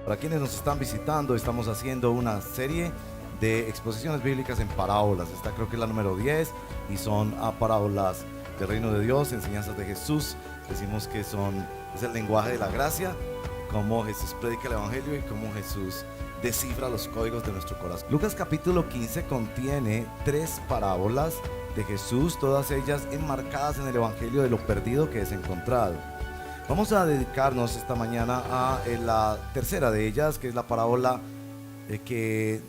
Para quienes nos están visitando, estamos haciendo una serie de exposiciones bíblicas en parábolas. Esta creo que es la número 10 y son parábolas del reino de Dios, enseñanzas de Jesús. Decimos que es el lenguaje de la gracia, cómo Jesús predica el evangelio y cómo Jesús descifra los códigos de nuestro corazón. Lucas capítulo 15 contiene 3 parábolas de Jesús, todas ellas enmarcadas en el evangelio de lo perdido que es encontrado. Vamos a dedicarnos esta mañana a la tercera de ellas, que es la parábola que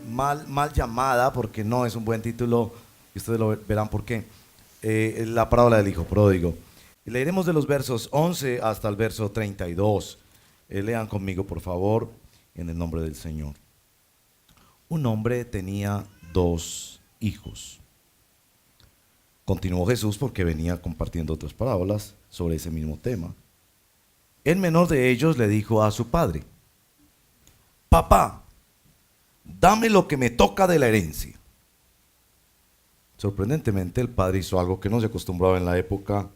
mal llamada, porque no es un buen título, y ustedes lo verán por qué, la parábola del hijo pródigo. Leeremos de los versos 11 hasta el verso 32. Lean conmigo, por favor, en el nombre del Señor. Un hombre tenía 2 hijos. Continuó Jesús porque venía compartiendo otras parábolas sobre ese mismo tema. El menor de ellos le dijo a su padre: papá, dame lo que me toca de la herencia. Sorprendentemente, el padre hizo algo que no se acostumbraba en la época.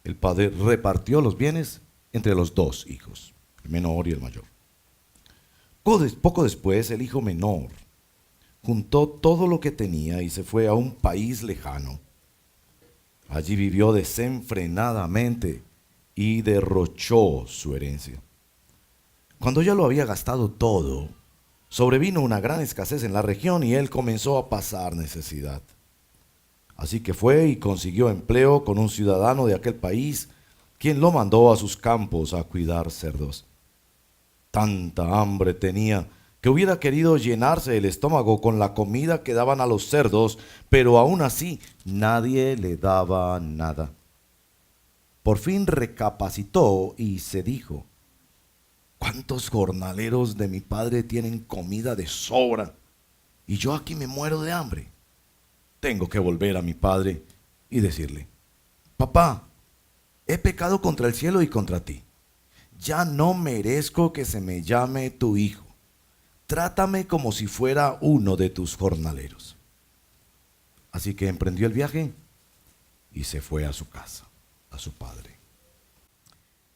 El padre repartió los bienes entre los 2 hijos, el menor y el mayor. Poco después, el hijo menor juntó todo lo que tenía y se fue a un país lejano. Allí vivió desenfrenadamente y derrochó su herencia. Cuando ya lo había gastado todo, sobrevino una gran escasez en la región y él comenzó a pasar necesidad. Así que fue y consiguió empleo con un ciudadano de aquel país, quien lo mandó a sus campos a cuidar cerdos. Tanta hambre tenía que hubiera querido llenarse el estómago con la comida que daban a los cerdos, pero aún así nadie le daba nada. Por fin recapacitó y se dijo: ¿cuántos jornaleros de mi padre tienen comida de sobra y yo aquí me muero de hambre? Tengo que volver a mi padre y decirle: papá, he pecado contra el cielo y contra ti. Ya no merezco que se me llame tu hijo. Trátame como si fuera uno de tus jornaleros. Así que emprendió el viaje y se fue a su casa, a su padre.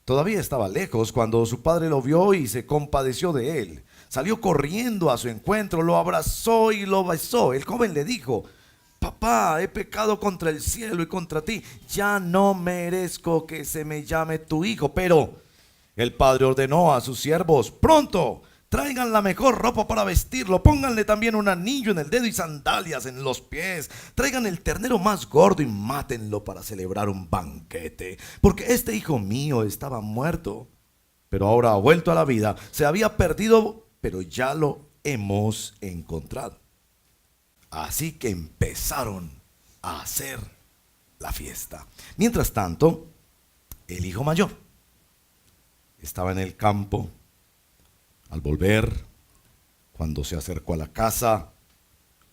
Todavía estaba lejos cuando su padre lo vio y se compadeció de él. Salió corriendo a su encuentro, lo abrazó y lo besó. El joven le dijo: papá, he pecado contra el cielo y contra ti. Ya no merezco que se me llame tu hijo. Pero el padre ordenó a sus siervos: pronto, traigan la mejor ropa para vestirlo, pónganle también un anillo en el dedo y sandalias en los pies. Traigan el ternero más gordo y mátenlo para celebrar un banquete. Porque este hijo mío estaba muerto, pero ahora ha vuelto a la vida. Se había perdido, pero ya lo hemos encontrado. Así que empezaron a hacer la fiesta. Mientras tanto, el hijo mayor estaba en el campo. Al volver, cuando se acercó a la casa,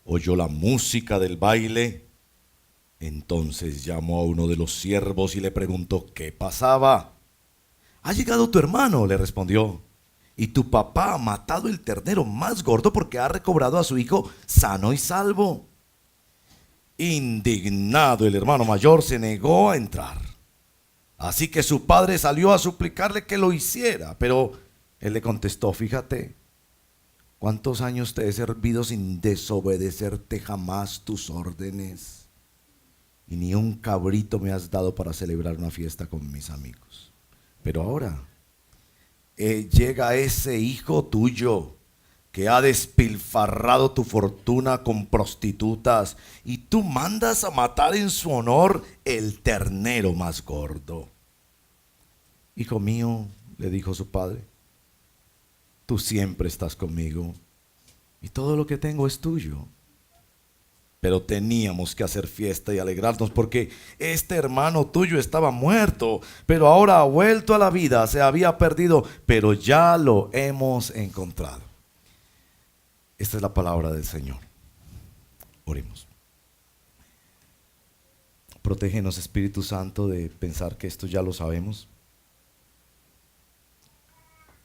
oyó la música del baile. Entonces llamó a uno de los siervos y le preguntó qué pasaba. Ha llegado tu hermano, le respondió, y tu papá ha matado el ternero más gordo porque ha recobrado a su hijo sano y salvo. Indignado, el hermano mayor se negó a entrar. Así que su padre salió a suplicarle que lo hiciera, pero él le contestó: fíjate, ¿cuántos años te he servido sin desobedecerte jamás tus órdenes? Y ni un cabrito me has dado para celebrar una fiesta con mis amigos. Pero ahora llega ese hijo tuyo que ha despilfarrado tu fortuna con prostitutas y tú mandas a matar en su honor el ternero más gordo. Hijo mío, le dijo su padre, tú siempre estás conmigo y todo lo que tengo es tuyo. Pero teníamos que hacer fiesta y alegrarnos porque este hermano tuyo estaba muerto, pero ahora ha vuelto a la vida. Se había perdido, pero ya lo hemos encontrado. Esta es la palabra del Señor. Oremos. Protégenos, Espíritu Santo, de pensar que esto ya lo sabemos.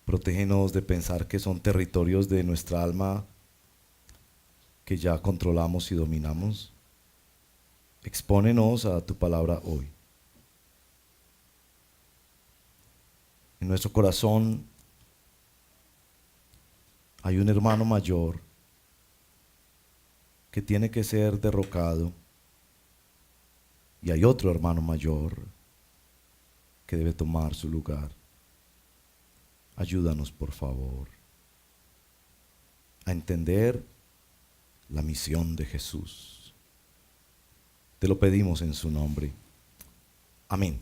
Protégenos de pensar que son territorios de nuestra alma que ya controlamos y dominamos. Expónenos a tu palabra hoy. En nuestro corazón hay un hermano mayor que tiene que ser derrocado y hay otro hermano mayor que debe tomar su lugar. Ayúdanos, por favor, a entender la misión de Jesús. Te lo pedimos en su nombre. Amén.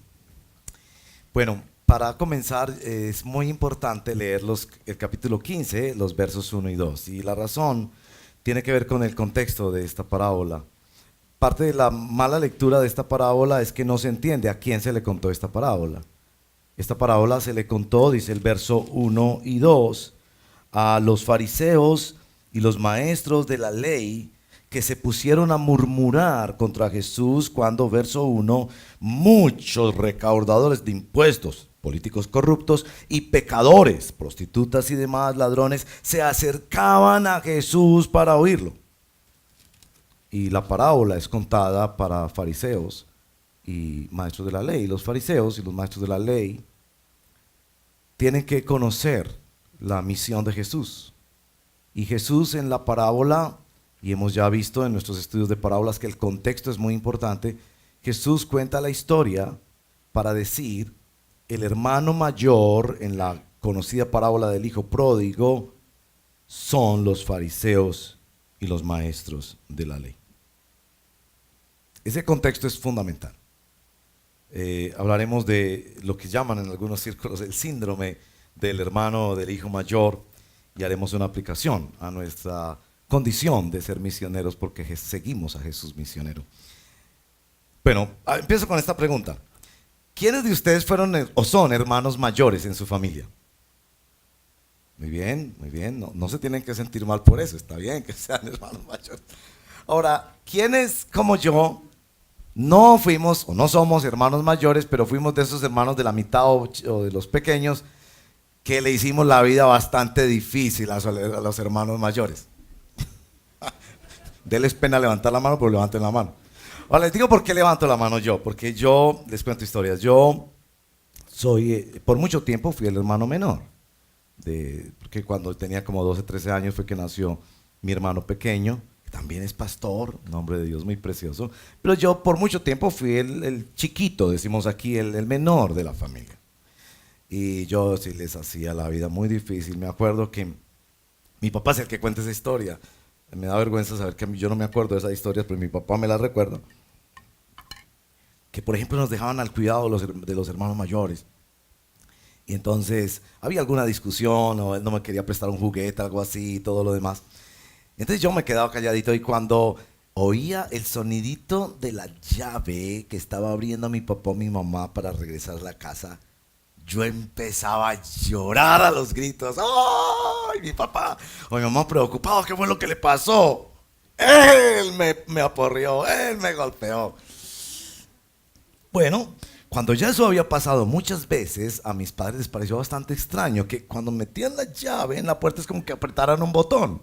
Bueno, para comenzar es muy importante leer el capítulo 15, los versos 1 y 2. Y la razón tiene que ver con el contexto de esta parábola. Parte de la mala lectura de esta parábola es que no se entiende a quién se le contó esta parábola. Esta parábola se le contó, dice el verso 1 y 2, a los fariseos y los maestros de la ley que se pusieron a murmurar contra Jesús cuando, verso 1, muchos recaudadores de impuestos, políticos corruptos y pecadores, prostitutas y demás ladrones, se acercaban a Jesús para oírlo. Y la parábola es contada para fariseos y maestros de la ley. Los fariseos y los maestros de la ley tienen que conocer la misión de Jesús. Y Jesús en la parábola, y hemos ya visto en nuestros estudios de parábolas que el contexto es muy importante, Jesús cuenta la historia para decir, el hermano mayor en la conocida parábola del hijo pródigo son los fariseos y los maestros de la ley. Ese contexto es fundamental. Hablaremos de lo que llaman en algunos círculos el síndrome del hermano del hijo mayor y haremos una aplicación a nuestra condición de ser misioneros porque seguimos a Jesús misionero. Bueno, empiezo con esta pregunta. ¿Quiénes de ustedes fueron o son hermanos mayores en su familia? Muy bien, no se tienen que sentir mal por eso, está bien que sean hermanos mayores. Ahora, ¿quiénes como yo no fuimos o no somos hermanos mayores, pero fuimos de esos hermanos de la mitad o de los pequeños que le hicimos la vida bastante difícil a los hermanos mayores? Denles pena levantar la mano, pero levanten la mano. Ahora les digo por qué levanto la mano yo, porque yo, les cuento historias, yo soy, por mucho tiempo fui el hermano menor, porque cuando tenía como 12, 13 años fue que nació mi hermano pequeño, que también es pastor, nombre de Dios muy precioso, pero yo por mucho tiempo fui el chiquito, decimos aquí, el menor de la familia. Y yo sí les hacía la vida muy difícil. Me acuerdo que mi papá es el que cuenta esa historia. Me da vergüenza saber que yo no me acuerdo de esas historias, pero mi papá me las recuerda. Que por ejemplo nos dejaban al cuidado de los hermanos mayores. Y entonces había alguna discusión o él no me quería prestar un juguete, algo así y todo lo demás. Entonces yo me quedaba calladito y cuando oía el sonidito de la llave que estaba abriendo mi papá o mi mamá para regresar a la casa, yo empezaba a llorar a los gritos. ¡Ay, mi papá! O mi mamá preocupado, ¿qué fue lo que le pasó? Él me aporreó, él me golpeó. Bueno, cuando ya eso había pasado muchas veces, a mis padres les pareció bastante extraño que cuando metían la llave en la puerta es como que apretaran un botón.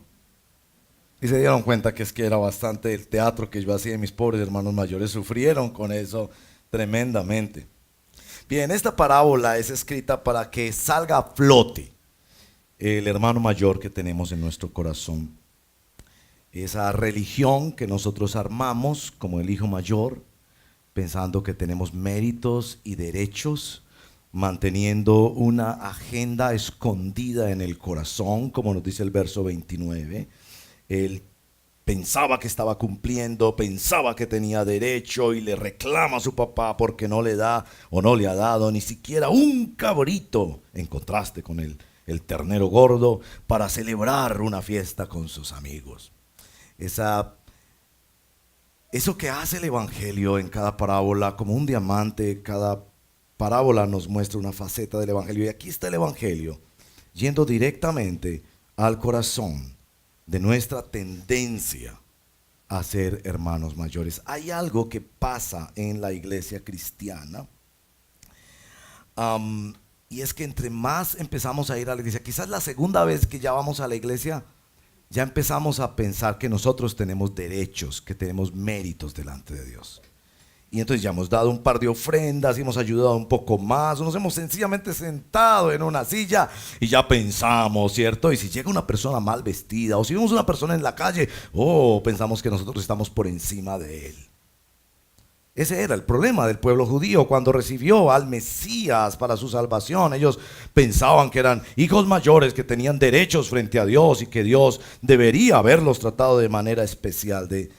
Y se dieron cuenta que es que era bastante el teatro que yo hacía y mis pobres hermanos mayores sufrieron con eso tremendamente. Bien, esta parábola es escrita para que salga a flote el hermano mayor que tenemos en nuestro corazón. Esa religión que nosotros armamos como el hijo mayor, pensando que tenemos méritos y derechos, manteniendo una agenda escondida en el corazón, como nos dice el verso 29. Él pensaba que estaba cumpliendo, pensaba que tenía derecho y le reclama a su papá porque no le da o no le ha dado ni siquiera un cabrito, en contraste con el ternero gordo, para celebrar una fiesta con sus amigos. Eso que hace el Evangelio en cada parábola, como un diamante, cada parábola nos muestra una faceta del Evangelio. Y aquí está el Evangelio, yendo directamente al corazón de nuestra tendencia a ser hermanos mayores. Hay algo que pasa en la iglesia cristiana, y es que entre más empezamos a ir a la iglesia, quizás la segunda vez que ya vamos a la iglesia, ya empezamos a pensar que nosotros tenemos derechos, que tenemos méritos delante de Dios. Y entonces ya hemos dado un par de ofrendas y hemos ayudado un poco más, o nos hemos sencillamente sentado en una silla y ya pensamos, ¿cierto? Y si llega una persona mal vestida o si vemos una persona en la calle, pensamos que nosotros estamos por encima de él. Ese era el problema del pueblo judío cuando recibió al Mesías para su salvación. Ellos pensaban que eran hijos mayores que tenían derechos frente a Dios y que Dios debería haberlos tratado de manera especial. De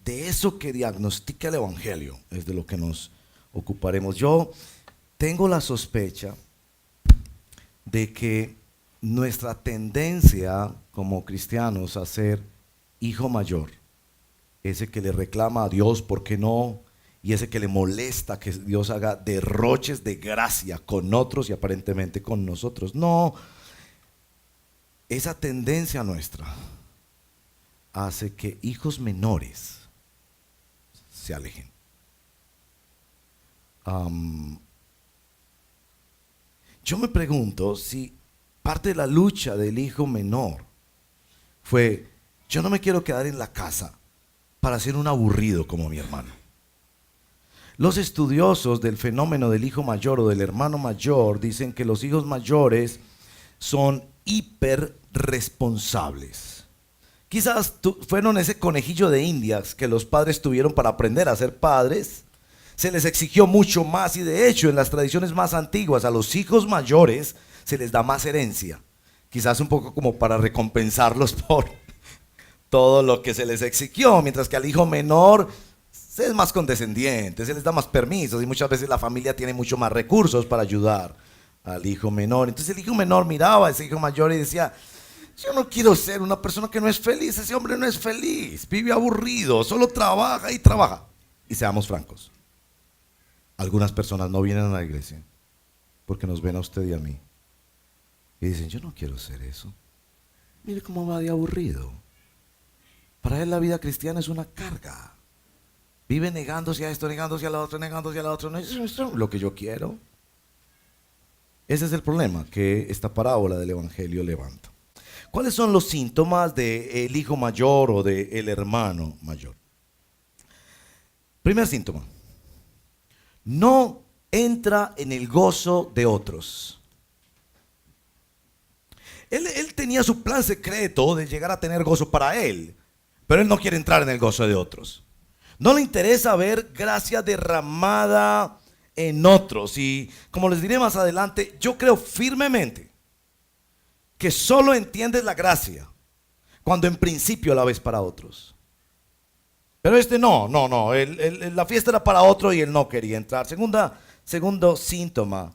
eso que diagnostica el Evangelio es de lo que nos ocuparemos. Yo tengo la sospecha de que nuestra tendencia como cristianos a ser hijo mayor, ese que le reclama a Dios por qué no, y ese que le molesta que Dios haga derroches de gracia con otros y aparentemente con nosotros. No, esa tendencia nuestra hace que hijos menores se alejen. Yo me pregunto si parte de la lucha del hijo menor fue: yo no me quiero quedar en la casa para ser un aburrido como mi hermano. Los estudiosos del fenómeno del hijo mayor o del hermano mayor dicen que los hijos mayores son hiperresponsables. Quizás fueron ese conejillo de indias que los padres tuvieron para aprender a ser padres. Se les exigió mucho más y de hecho en las tradiciones más antiguas a los hijos mayores se les da más herencia. Quizás un poco como para recompensarlos por todo lo que se les exigió, mientras que al hijo menor se es más condescendiente, se les da más permisos y muchas veces la familia tiene mucho más recursos para ayudar al hijo menor. Entonces el hijo menor miraba a ese hijo mayor y decía: yo no quiero ser una persona que no es feliz, ese hombre no es feliz, vive aburrido, solo trabaja y trabaja. Y seamos francos, algunas personas no vienen a la iglesia porque nos ven a usted y a mí y dicen: yo no quiero ser eso, mire cómo va de aburrido. Para él la vida cristiana es una carga. Vive negándose a esto, negándose a lo otro, negándose a lo otro. No es lo que yo quiero. Ese es el problema que esta parábola del Evangelio levanta. ¿Cuáles son los síntomas del hijo mayor o del hermano mayor? Primer síntoma: no entra en el gozo de otros. Él tenía su plan secreto de llegar a tener gozo para él, pero él no quiere entrar en el gozo de otros. No le interesa ver gracia derramada en otros. Y como les diré más adelante, yo creo firmemente que solo entiendes la gracia cuando en principio la ves para otros. Pero no, la fiesta era para otro y él no quería entrar. Segundo síntoma: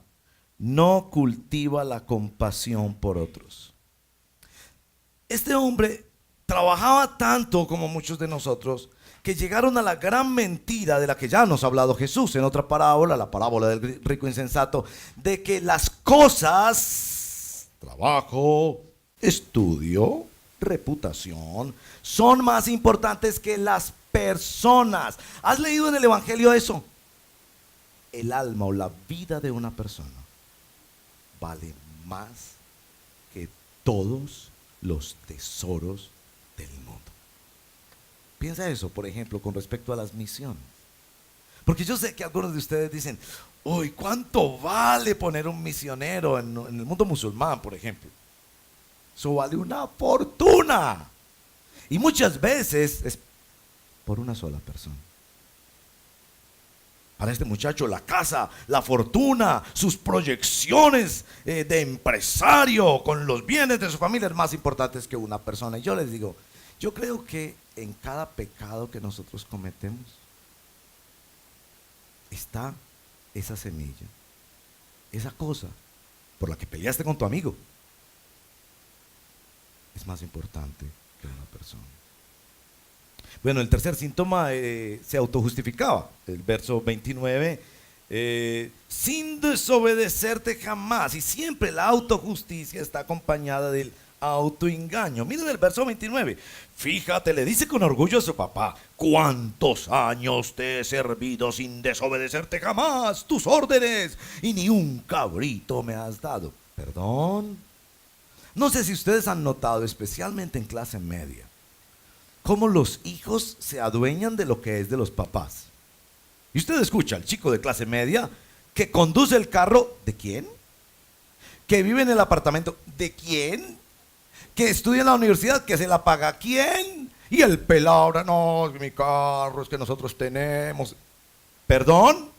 no cultiva la compasión por otros. Este hombre trabajaba tanto como muchos de nosotros que llegaron a la gran mentira de la que ya nos ha hablado Jesús en otra parábola, la parábola del rico insensato, de que las cosas, trabajo, estudio, reputación, son más importantes que las personas. ¿Has leído en el Evangelio eso? El alma o la vida de una persona vale más que todos los tesoros del mundo. Piensa eso, por ejemplo, con respecto a las misiones. Porque yo sé que algunos de ustedes dicen: uy, ¿cuánto vale poner un misionero en el mundo musulmán, por ejemplo? Eso vale una fortuna. Y muchas veces es por una sola persona. Para este muchacho la casa, la fortuna, sus proyecciones de empresario con los bienes de su familia es más importantes que una persona. Y yo les digo, yo creo que en cada pecado que nosotros cometemos está esa semilla, esa cosa por la que peleaste con tu amigo. Es más importante que una persona. Bueno, el tercer síntoma se autojustificaba. El verso 29, sin desobedecerte jamás. Y siempre la autojusticia está acompañada del autoengaño. Miren el verso 29. Fíjate, le dice con orgullo a su papá: ¿cuántos años te he servido sin desobedecerte jamás tus órdenes? Y ni un cabrito me has dado. ¿Perdón? No sé si ustedes han notado, especialmente en clase media, cómo los hijos se adueñan de lo que es de los papás. Y usted escucha al chico de clase media que conduce el carro, ¿de quién? Que vive en el apartamento, ¿de quién? Que estudia en la universidad, que se la paga, ¿quién? Y el pelado ahora, no, es mi carro, es que nosotros tenemos. ¿Perdón?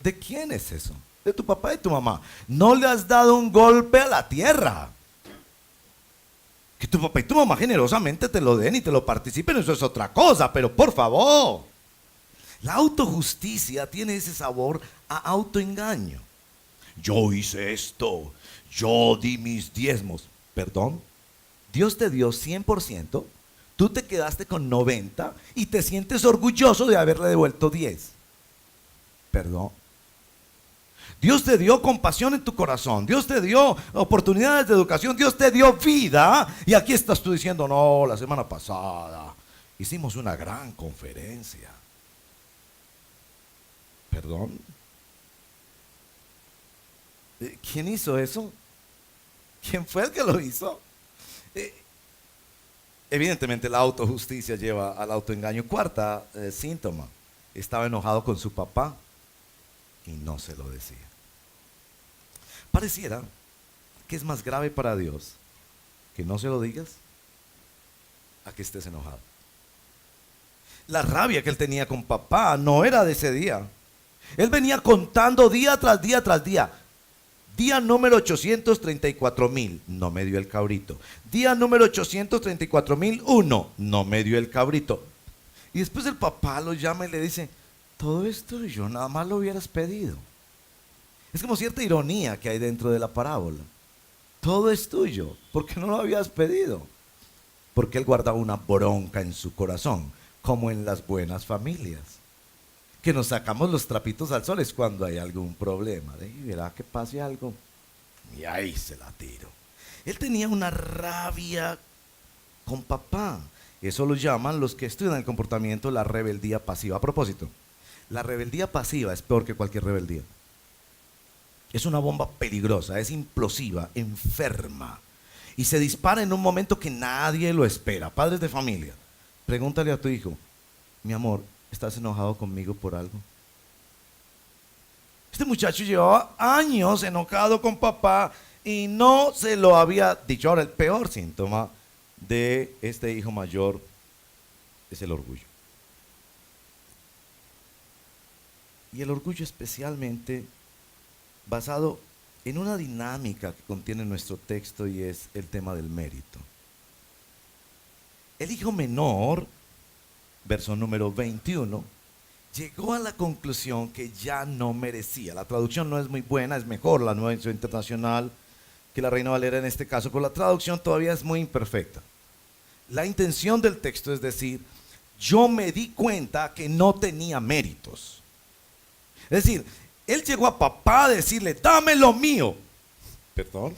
¿De quién es eso? De tu papá y tu mamá. No le has dado un golpe a la tierra. Que tu papá y tu mamá generosamente te lo den y te lo participen, eso es otra cosa, pero por favor. La autojusticia tiene ese sabor a autoengaño. Yo hice esto, yo di mis diezmos. ¿Perdón? Dios te dio 100%, tú te quedaste con 90 y te sientes orgulloso de haberle devuelto 10. ¿Perdón? Dios te dio compasión en tu corazón, Dios te dio oportunidades de educación, Dios te dio vida y aquí estás tú diciendo, no, la semana pasada hicimos una gran conferencia. ¿Perdón? ¿Quién hizo eso? ¿Quién fue el que lo hizo? Evidentemente la autojusticia lleva al autoengaño. Cuarta síntoma, estaba enojado con su papá y no se lo decía. Pareciera que es más grave para Dios que no se lo digas a que estés enojado. La rabia que él tenía con papá no era de ese día. Él venía contando día tras día tras día. Día número 834,000, no me dio el cabrito. Día número 834,001, no me dio el cabrito. Y después el papá lo llama y le dice, todo esto yo nada más lo hubieras pedido. Es como cierta ironía que hay dentro de la parábola. Todo es tuyo, ¿por qué no lo habías pedido? Porque él guardaba una bronca en su corazón, como en las buenas familias. Que nos sacamos los trapitos al sol es cuando hay algún problema. Verá que pase algo y ahí se la tiro. Él tenía una rabia con papá. Eso lo llaman los que estudian el comportamiento la rebeldía pasiva. A propósito, la rebeldía pasiva es peor que cualquier rebeldía. Es una bomba peligrosa, es implosiva, enferma y se dispara en un momento que nadie lo espera. Padres de familia, pregúntale a tu hijo, mi amor, ¿estás enojado conmigo por algo? Este muchacho llevaba años enojado con papá y no se lo había dicho. Ahora, el peor síntoma de este hijo mayor es el orgullo. Y el orgullo especialmente basado en una dinámica que contiene nuestro texto y es el tema del mérito. El hijo menor, verso número 21, llegó a la conclusión que ya no merecía. La traducción no es muy buena, es mejor la Nueva Versión Internacional que la Reina Valera en este caso, pero la traducción todavía es muy imperfecta. La intención del texto es decir, yo me di cuenta que no tenía méritos. Es decir, él llegó a papá a decirle, dame lo mío. ¿Perdón?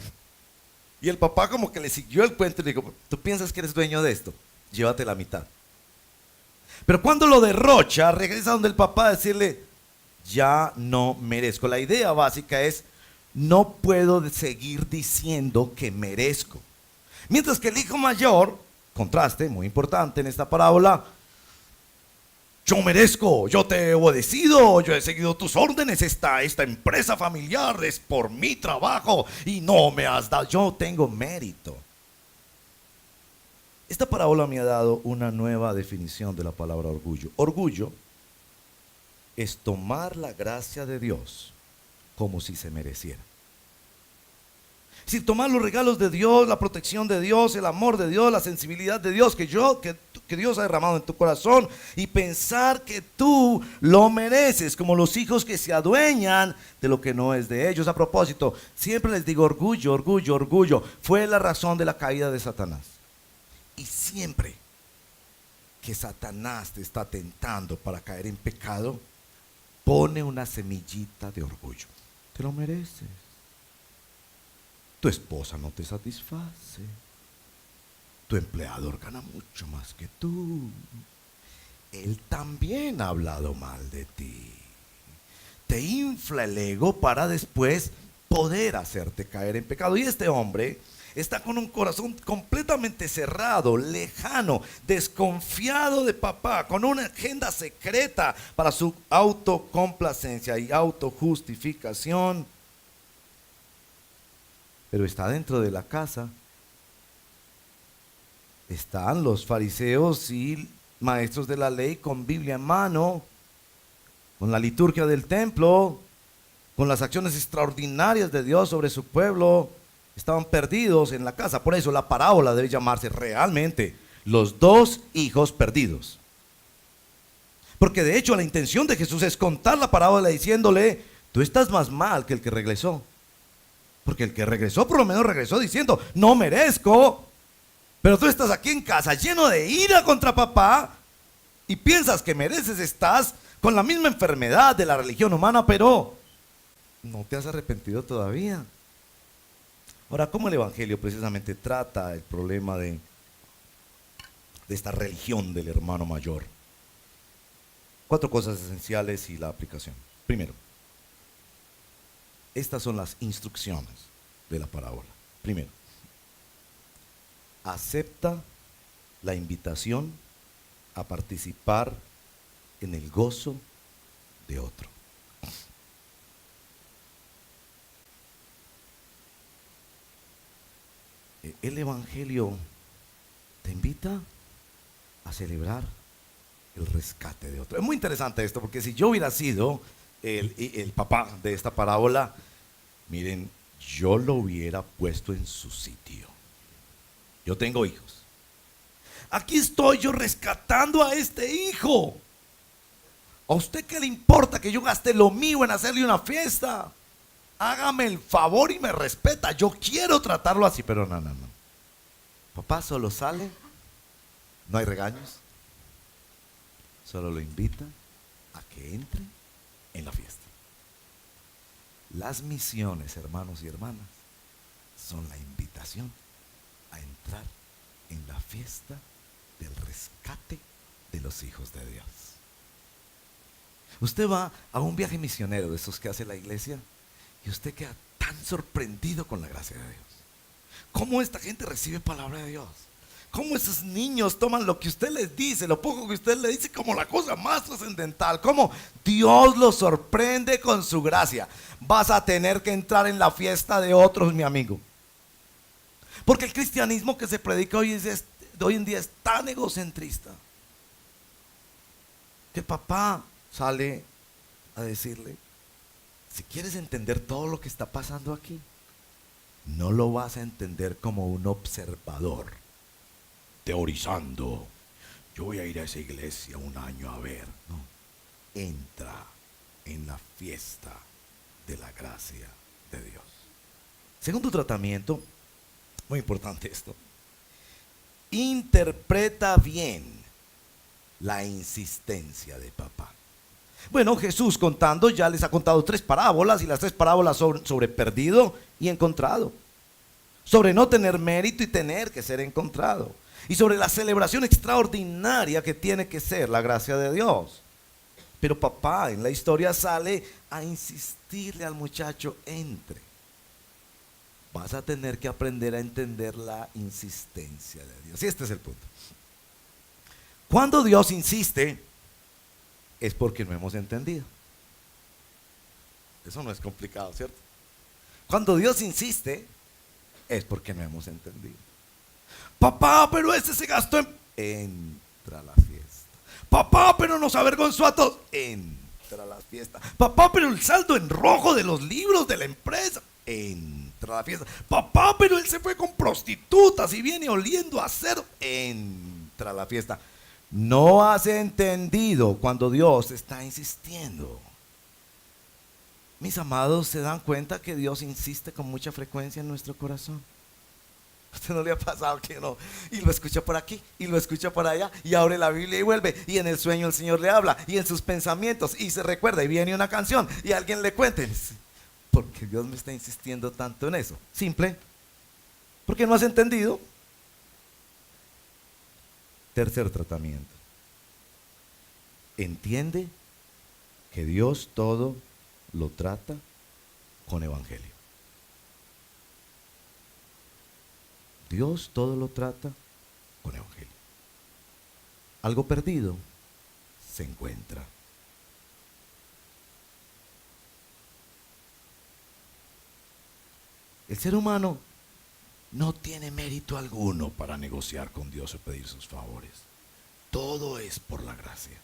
Y el papá como que le siguió el cuento y le dijo, ¿tú piensas que eres dueño de esto? Llévate la mitad. Pero cuando lo derrocha, regresa donde el papá a decirle, ya no merezco. La idea básica es, no puedo seguir diciendo que merezco. Mientras que el hijo mayor, contraste muy importante en esta parábola, yo merezco, yo te he obedecido, yo he seguido tus órdenes, esta empresa familiar es por mi trabajo y no me has dado, yo tengo mérito. Esta parábola me ha dado una nueva definición de la palabra orgullo. Orgullo es tomar la gracia de Dios como si se mereciera. Es decir, tomar los regalos de Dios, la protección de Dios, el amor de Dios, la sensibilidad de Dios que Dios ha derramado en tu corazón y pensar que tú lo mereces, como los hijos que se adueñan de lo que no es de ellos. A propósito, siempre les digo orgullo, orgullo, orgullo. Fue la razón de la caída de Satanás. Y siempre que Satanás te está tentando para caer en pecado, pone una semillita de orgullo. Te lo mereces. Tu esposa no te satisface. Tu empleador gana mucho más que tú. Él también ha hablado mal de ti. Te infla el ego para después poder hacerte caer en pecado. Y este hombre está con un corazón completamente cerrado, lejano, desconfiado de papá, con una agenda secreta para su autocomplacencia y autojustificación. Pero está dentro de la casa. Están los fariseos y maestros de la ley con Biblia en mano, con la liturgia del templo, con las acciones extraordinarias de Dios sobre su pueblo. Estaban perdidos en la casa. Por eso la parábola debe llamarse realmente los dos hijos perdidos. Porque de hecho la intención de Jesús es contar la parábola diciéndole: tú estás más mal que el que regresó. Porque el que regresó por lo menos regresó diciendo: no merezco. Pero tú estás aquí en casa lleno de ira contra papá y piensas que mereces. Estás con la misma enfermedad de la religión humana, pero no te has arrepentido todavía. Ahora, ¿cómo el Evangelio precisamente trata el problema de esta religión del hermano mayor? 4 cosas esenciales y la aplicación. Primero, estas son las instrucciones de la parábola. Primero, acepta la invitación a participar en el gozo de otro. El Evangelio te invita a celebrar el rescate de otro. Es muy interesante esto, porque si yo hubiera sido el papá de esta parábola, miren, yo lo hubiera puesto en su sitio. Yo tengo hijos. Aquí estoy yo rescatando a este hijo. ¿A usted qué le importa que yo gaste lo mío en hacerle una fiesta? Hágame el favor y me respeta. Yo quiero tratarlo así, pero no. Papá solo sale, no hay regaños, solo lo invita a que entre en la fiesta. Las misiones, hermanos y hermanas, son la invitación a entrar en la fiesta del rescate de los hijos de Dios. Usted va a un viaje misionero de esos que hace la iglesia y usted queda tan sorprendido con la gracia de Dios. ¿Cómo esta gente recibe palabra de Dios? ¿Cómo esos niños toman lo que usted les dice, lo poco que usted le dice, como la cosa más trascendental? ¿Cómo Dios los sorprende con su gracia? Vas a tener que entrar en la fiesta de otros, mi amigo. Porque el cristianismo que se predica hoy en día es tan egocentrista que papá sale a decirle: si quieres entender todo lo que está pasando aquí, no lo vas a entender como un observador, teorizando. Yo voy a ir a esa iglesia un año a ver. No, entra en la fiesta de la gracia de Dios. Segundo tratamiento, muy importante esto: interpreta bien la insistencia de papá. Bueno, Jesús contando, ya les ha contado 3 parábolas, y las 3 parábolas son sobre perdido y encontrado, sobre no tener mérito y tener que ser encontrado, y sobre la celebración extraordinaria que tiene que ser la gracia de Dios. Pero papá en la historia sale a insistirle al muchacho: entre. Vas a tener que aprender a entender la insistencia de Dios. Y este es el punto. Cuando Dios insiste, es porque no hemos entendido. Eso no es complicado, ¿cierto? Cuando Dios insiste, es porque no hemos entendido. Papá, pero ese se gastó en... Entra a la fiesta. Papá, pero nos avergonzó a todos. Entra a la fiesta. Papá, pero el saldo en rojo de los libros de la empresa. Entra a la fiesta. Papá, pero él se fue con prostitutas y viene oliendo a cerdo. Entra a la fiesta. No has entendido cuando Dios está insistiendo. Mis amados, ¿se dan cuenta que Dios insiste con mucha frecuencia en nuestro corazón? ¿A usted no le ha pasado que no? Y lo escucha por aquí, y lo escucha por allá, y abre la Biblia y vuelve, y en el sueño el Señor le habla, y en sus pensamientos, y se recuerda, y viene una canción, y alguien le cuente. ¿Por qué Dios me está insistiendo tanto en eso? Simple, porque no has entendido. Tercer tratamiento: entiende que Dios todo lo trata con evangelio. Dios todo lo trata con evangelio. Algo perdido se encuentra. El ser humano no tiene mérito alguno para negociar con Dios o pedir sus favores. Todo es por la gracia.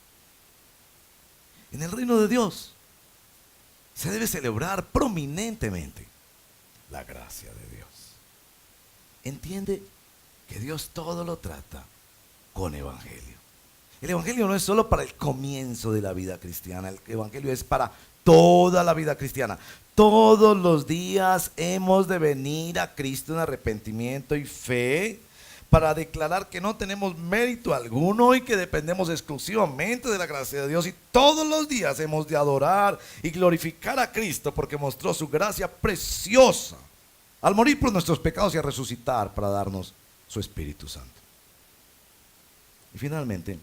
En el reino de Dios se debe celebrar prominentemente la gracia de Dios. Entiende que Dios todo lo trata con evangelio. El evangelio no es solo para el comienzo de la vida cristiana, el evangelio es para toda la vida cristiana. Todos los días hemos de venir a Cristo en arrepentimiento y fe para declarar que no tenemos mérito alguno y que dependemos exclusivamente de la gracia de Dios. Y todos los días hemos de adorar y glorificar a Cristo porque mostró su gracia preciosa al morir por nuestros pecados y a resucitar para darnos su Espíritu Santo. Y finalmente,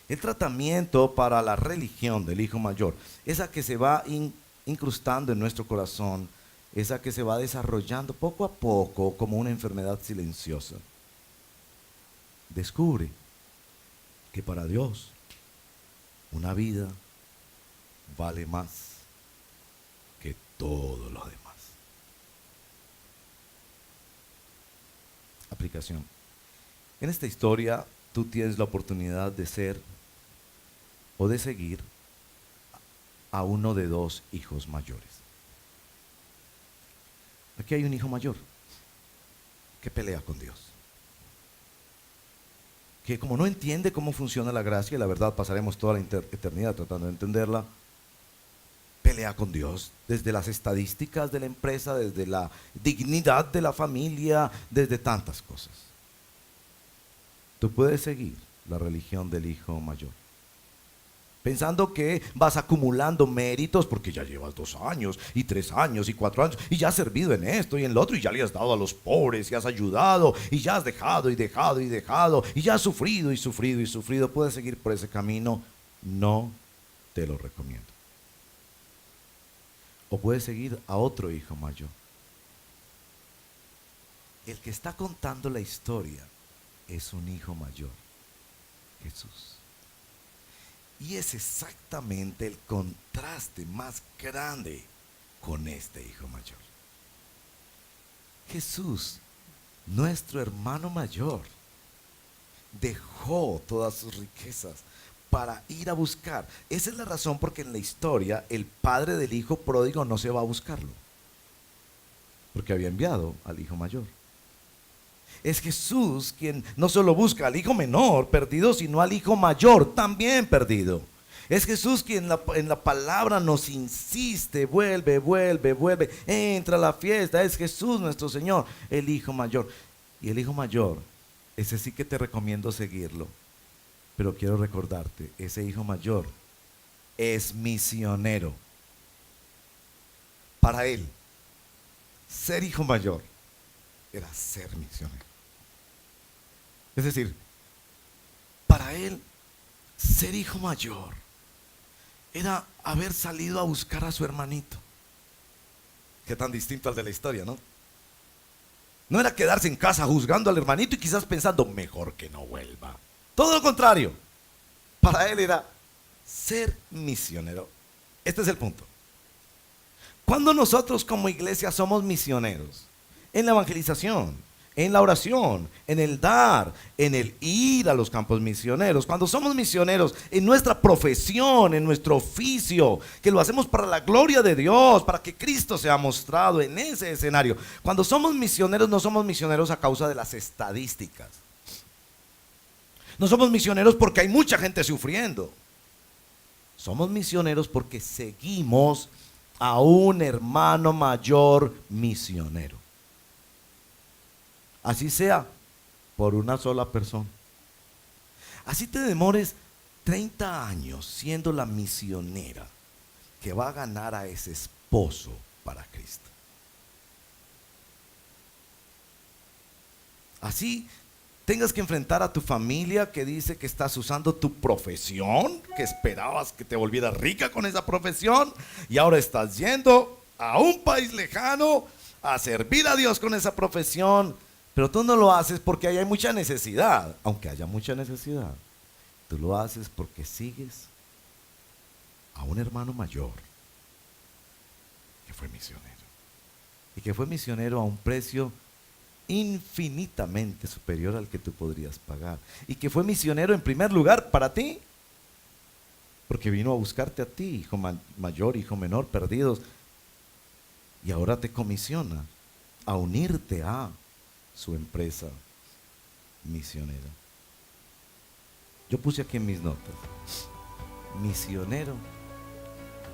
el tratamiento para la religión del hijo mayor, esa que se va incrustando en nuestro corazón, esa que se va desarrollando poco a poco como una enfermedad silenciosa. Descubre que para Dios una vida vale más que todo lo demás. Aplicación. En esta historia tú tienes la oportunidad de ser o de seguir a uno de dos hijos mayores. Aquí hay un hijo mayor que pelea con Dios, que como no entiende cómo funciona la gracia, y la verdad pasaremos toda la eternidad tratando de entenderla, pelea con Dios desde las estadísticas de la empresa, desde la dignidad de la familia, desde tantas cosas. Tú puedes seguir la religión del hijo mayor, pensando que vas acumulando méritos porque ya llevas 2 años y 3 años y 4 años y ya has servido en esto y en lo otro y ya le has dado a los pobres y has ayudado y ya has dejado y dejado y dejado y ya has sufrido y sufrido y sufrido. Puedes seguir por ese camino, no te lo recomiendo. O puedes seguir a otro hijo mayor. El que está contando la historia es un hijo mayor, Jesús. Y es exactamente el contraste más grande con este hijo mayor. Jesús, nuestro hermano mayor, dejó todas sus riquezas para ir a buscar. Esa es la razón porque en la historia el padre del hijo pródigo no se va a buscarlo, porque había enviado al hijo mayor. Es Jesús quien no solo busca al hijo menor perdido, sino al hijo mayor también perdido. Es Jesús quien en la palabra nos insiste, vuelve, entra a la fiesta. Es Jesús nuestro Señor, el hijo mayor. Y el hijo mayor, ese sí que te recomiendo seguirlo. Pero quiero recordarte, ese hijo mayor es misionero. Para él, ser hijo mayor era ser misionero. Es decir, para él, ser hijo mayor era haber salido a buscar a su hermanito. Qué tan distinto al de la historia, ¿no? No era quedarse en casa juzgando al hermanito y quizás pensando, mejor que no vuelva. Todo lo contrario. Para él era ser misionero. Este es el punto. Cuando nosotros como iglesia somos misioneros, en la evangelización, en la oración, en el dar, en el ir a los campos misioneros, cuando somos misioneros en nuestra profesión, en nuestro oficio, que lo hacemos para la gloria de Dios, para que Cristo sea mostrado en ese escenario. Cuando somos misioneros, no somos misioneros a causa de las estadísticas. No somos misioneros porque hay mucha gente sufriendo. Somos misioneros porque seguimos a un hermano mayor misionero. Así sea por una sola persona. Así te demores 30 años siendo la misionera que va a ganar a ese esposo para Cristo. Así tengas que enfrentar a tu familia que dice que estás usando tu profesión, que esperabas que te volvieras rica con esa profesión y ahora estás yendo a un país lejano a servir a Dios con esa profesión. Pero tú no lo haces porque ahí hay mucha necesidad, aunque haya mucha necesidad. Tú lo haces porque sigues a un hermano mayor que fue misionero. Y que fue misionero a un precio infinitamente superior al que tú podrías pagar. Y que fue misionero en primer lugar para ti, porque vino a buscarte a ti, hijo mayor, hijo menor, perdidos. Y ahora te comisiona a unirte a su empresa misionera. Yo puse aquí en mis notas, misionero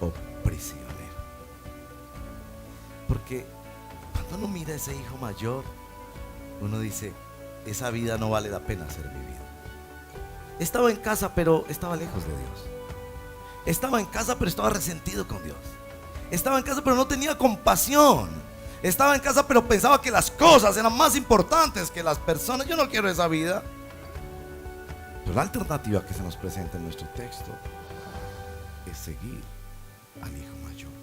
o prisionero. Porque cuando uno mira a ese hijo mayor, uno dice, esa vida no vale la pena ser vivida. Estaba en casa, pero estaba lejos de Dios. Estaba en casa, pero estaba resentido con Dios. Estaba en casa, pero no tenía compasión. Estaba en casa, pero pensaba que las cosas eran más importantes que las personas. Yo no quiero esa vida. Pero la alternativa que se nos presenta en nuestro texto es seguir al hijo mayor.